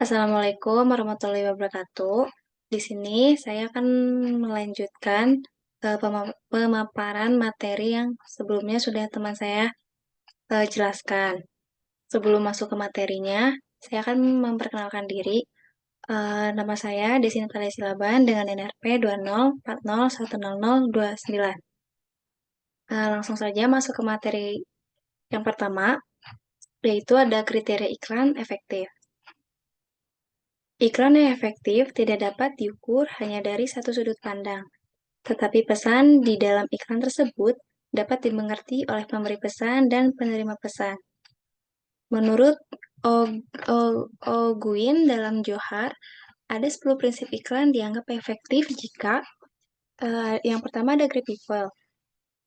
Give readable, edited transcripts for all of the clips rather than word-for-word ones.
Assalamualaikum warahmatullahi wabarakatuh. Di sini saya akan melanjutkan pemaparan materi yang sebelumnya sudah teman saya jelaskan. Sebelum masuk ke materinya, saya akan memperkenalkan diri. Nama saya Desinta Silaban dengan NRP 20401029. Langsung saja masuk ke materi yang pertama, yaitu ada kriteria iklan efektif. Iklan yang efektif tidak dapat diukur hanya dari satu sudut pandang, tetapi pesan di dalam iklan tersebut dapat dimengerti oleh pemberi pesan dan penerima pesan. Menurut O'Guin dalam Johar, ada 10 prinsip iklan dianggap efektif jika yang pertama ada Grab People.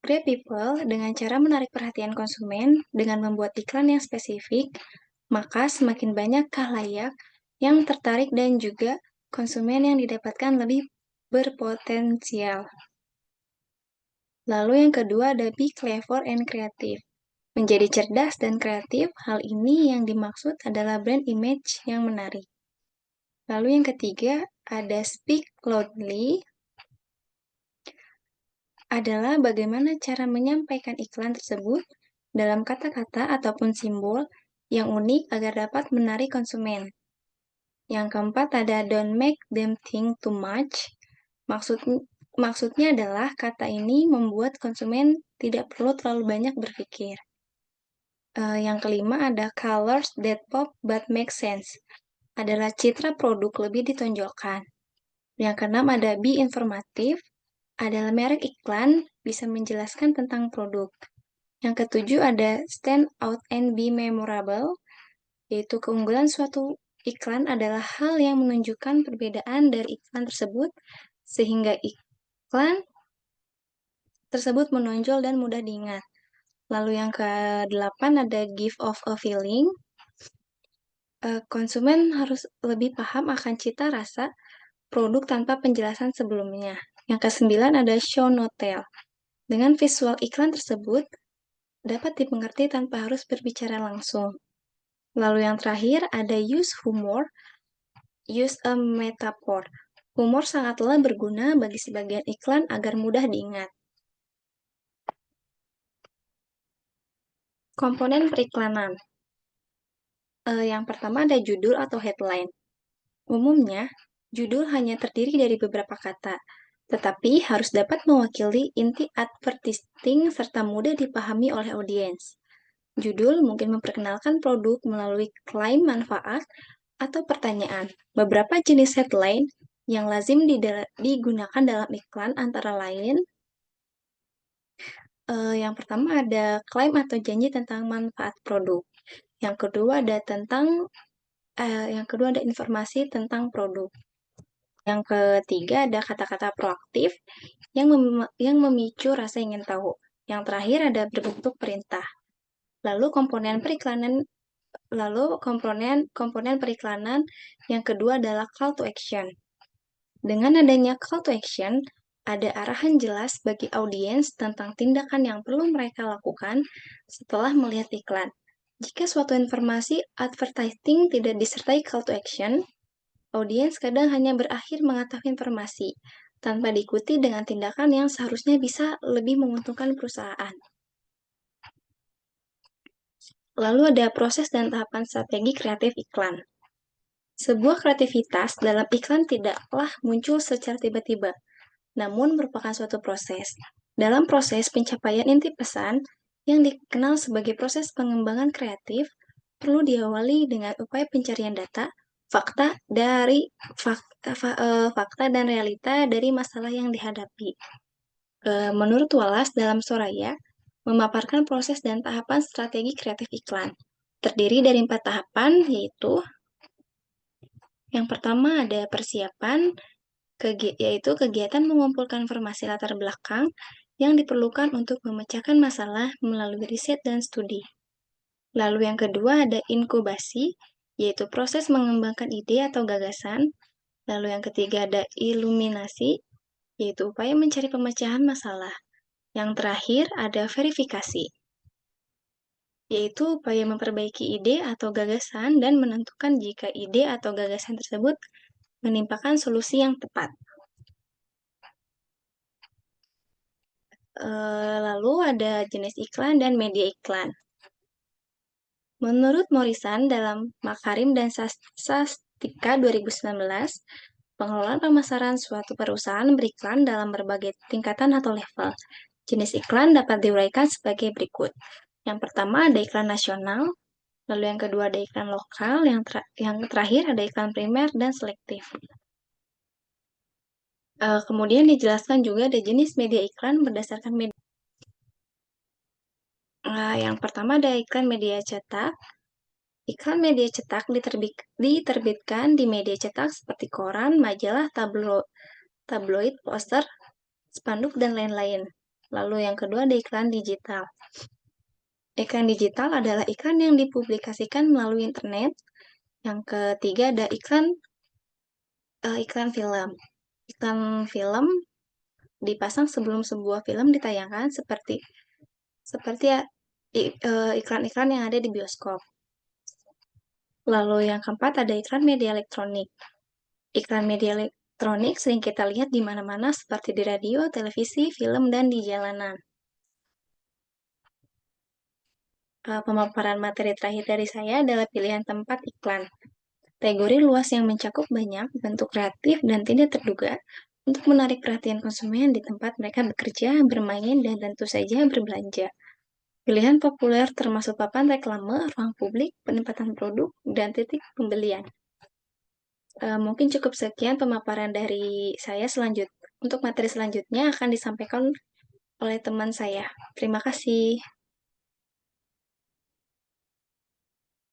Grab People dengan cara menarik perhatian konsumen dengan membuat iklan yang spesifik, maka semakin banyak khalayak yang tertarik dan juga konsumen yang didapatkan lebih berpotensial. Lalu yang kedua ada be clever and creative. Menjadi cerdas dan kreatif, hal ini yang dimaksud adalah brand image yang menarik. Lalu yang ketiga ada speak loudly, adalah bagaimana cara menyampaikan iklan tersebut dalam kata-kata ataupun simbol yang unik agar dapat menarik konsumen. Yang keempat ada don't make them think too much. Maksudnya adalah kata ini membuat konsumen tidak perlu terlalu banyak berpikir. Yang kelima ada colors that pop but make sense. Adalah citra produk lebih ditonjolkan. Yang keenam ada be informatif. Adalah merek iklan bisa menjelaskan tentang produk. Yang ketujuh ada stand out and be memorable, yaitu keunggulan suatu iklan adalah hal yang menunjukkan perbedaan dari iklan tersebut, sehingga iklan tersebut menonjol dan mudah diingat. Lalu yang ke-8 ada give off a feeling. Konsumen harus lebih paham akan cita rasa produk tanpa penjelasan sebelumnya. Yang ke-9 ada show no tell. Dengan visual iklan tersebut, dapat dimengerti tanpa harus berbicara langsung. Lalu yang terakhir ada use humor, use a metaphor. Humor sangatlah berguna bagi sebagian iklan agar mudah diingat. Komponen periklanan. Yang pertama ada judul atau headline. Umumnya, judul hanya terdiri dari beberapa kata, tetapi harus dapat mewakili inti advertising serta mudah dipahami oleh audiens. Judul mungkin memperkenalkan produk melalui klaim manfaat atau pertanyaan. Beberapa jenis headline yang lazim digunakan dalam iklan antara lain, yang pertama ada klaim atau janji tentang manfaat produk. Yang kedua ada informasi tentang produk. Yang ketiga ada kata-kata proaktif yang memicu rasa ingin tahu. Yang terakhir ada berbentuk perintah. Lalu komponen periklanan yang kedua adalah call to action. Dengan adanya call to action, ada arahan jelas bagi audiens tentang tindakan yang perlu mereka lakukan setelah melihat iklan. Jika suatu informasi advertising tidak disertai call to action, audiens kadang hanya berakhir mengetahui informasi tanpa diikuti dengan tindakan yang seharusnya bisa lebih menguntungkan perusahaan. Lalu ada proses dan tahapan strategi kreatif iklan. Sebuah kreativitas dalam iklan tidaklah muncul secara tiba-tiba, namun merupakan suatu proses. Dalam proses pencapaian inti pesan, yang dikenal sebagai proses pengembangan kreatif, perlu diawali dengan upaya pencarian data, fakta dan realita dari masalah yang dihadapi. Menurut Wallace dalam Soraya, memaparkan proses dan tahapan strategi kreatif iklan. Terdiri dari 4 tahapan, yaitu yang pertama ada persiapan, yaitu kegiatan mengumpulkan informasi latar belakang yang diperlukan untuk memecahkan masalah melalui riset dan studi. Lalu yang kedua ada inkubasi, yaitu proses mengembangkan ide atau gagasan. Lalu yang ketiga ada iluminasi, yaitu upaya mencari pemecahan masalah. Yang terakhir ada verifikasi. yaitu upaya memperbaiki ide atau gagasan dan menentukan jika ide atau gagasan tersebut menimpakan solusi yang tepat. Lalu ada jenis iklan dan media iklan. Menurut Morrison dalam Makarim dan Sastika 2019, pengelolaan pemasaran suatu perusahaan beriklan dalam berbagai tingkatan atau level. Jenis iklan dapat diuraikan sebagai berikut. Yang pertama ada iklan nasional, lalu yang kedua ada iklan lokal, yang terakhir ada iklan primer dan selektif. Kemudian dijelaskan juga ada jenis media iklan berdasarkan media. Yang pertama ada iklan media cetak. Iklan media cetak diterbitkan di media cetak seperti koran, majalah, tabloid, poster, spanduk, dan lain-lain. Lalu yang kedua ada iklan digital. Iklan digital adalah iklan yang dipublikasikan melalui internet. Yang ketiga ada iklan film. Iklan film dipasang sebelum sebuah film ditayangkan seperti iklan-iklan yang ada di bioskop. Lalu yang keempat ada iklan media elektronik. Iklan media elektronik sering kita lihat di mana-mana seperti di radio, televisi, film, dan di jalanan. Pemaparan materi terakhir dari saya adalah pilihan tempat iklan. Kategori luas yang mencakup banyak bentuk kreatif dan tidak terduga untuk menarik perhatian konsumen di tempat mereka bekerja, bermain, dan tentu saja berbelanja. Pilihan populer termasuk papan reklame, ruang publik, penempatan produk, dan titik pembelian. Mungkin cukup sekian pemaparan dari saya. Untuk materi selanjutnya akan disampaikan oleh teman saya. Terima kasih.